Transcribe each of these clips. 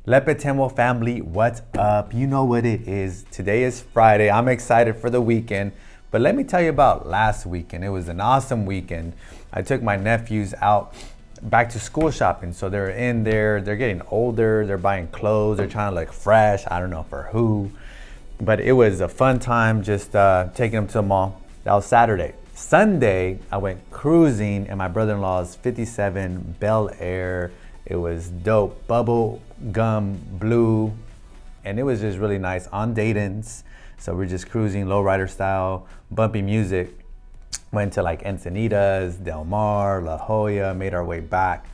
Lepe Tendwell Family, what's up? You know what it is. Today is Friday. I'm excited for the weekend. But let me tell you about last weekend. It was an awesome weekend. I took my nephews out back to school shopping. So they're in there, they're getting older, they're buying clothes, they're trying to look fresh. I don't know for who. But it was a fun time just taking them to the mall. That was Saturday. Sunday, I went cruising in my brother-in-law's 57 Bel Air. It was dope, bubble gum blue, and it was just really nice on Dayton's. So we're just cruising lowrider style, bumpy music. Went to like Encinitas, Del Mar, La Jolla, made our way back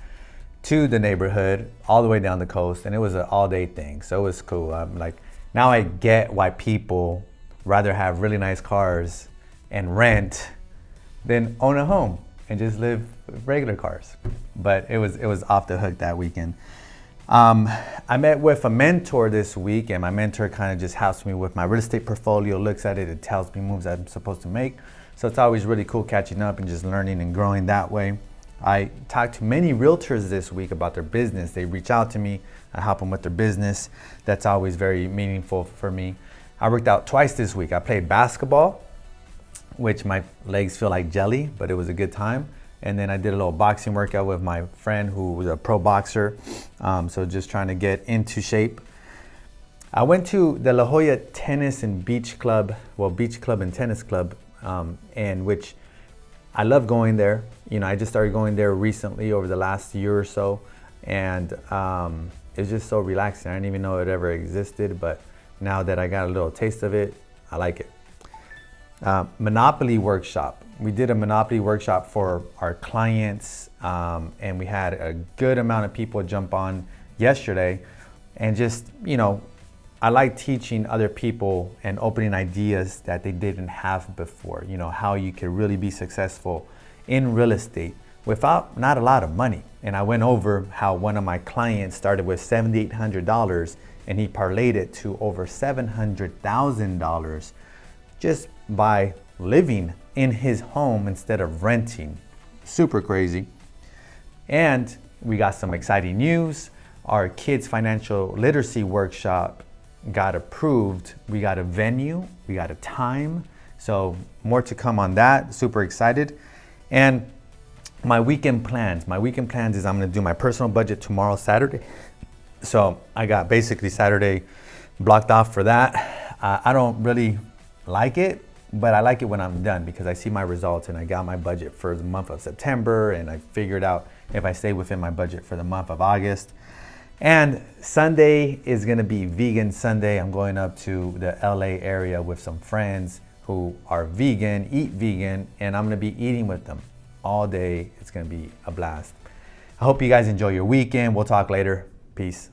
to the neighborhood, all the way down the coast, and it was an all-day thing. So it was cool. Now I get why people rather have really nice cars and rent than own a home and just live with regular cars. But it was off the hook that weekend. I met with a mentor this week, and my mentor kind of just helps me with my real estate portfolio, looks at it, it tells me moves I'm supposed to make. So it's always really cool catching up and just learning and growing that way. I talked to many realtors this week about their business. They reach out to me, I help them with their business. That's always very meaningful for me. I worked out twice this week. I played basketball, which my legs feel like jelly, but it was a good time. And then I did a little boxing workout with my friend who was a pro boxer. So just trying to get into shape. I went to the La Jolla Tennis and Beach Club, Beach Club and Tennis Club, and which I love going there. You know, I just started going there recently over the last year or so. And it's just so relaxing. I didn't even know it ever existed, but now that I got a little taste of it, I like it. Monopoly workshop. We did a Monopoly workshop for our clients, and we had a good amount of people jump on yesterday. And just, you know, I like teaching other people and opening ideas that they didn't have before. You know, how you can really be successful in real estate without not a lot of money. And I went over how one of my clients started with $7,800 and he parlayed it to over $700,000 just by living in his home instead of renting. Super crazy. And we got some exciting news. Our kids' financial literacy workshop got approved. We got a venue, we got a time. So more to come on that. Super excited. And my weekend plans is I'm gonna do my personal budget tomorrow, Saturday. So I got basically Saturday blocked off for that. I don't really like it, but I like it when I'm done because I see my results and I got my budget for the month of September and I figured out if I stay within my budget for the month of August. And Sunday is gonna be Vegan Sunday. I'm going up to the LA area with some friends who are vegan, eat vegan, and I'm gonna be eating with them all day. It's gonna be a blast. I hope you guys enjoy your weekend. We'll talk later. Peace.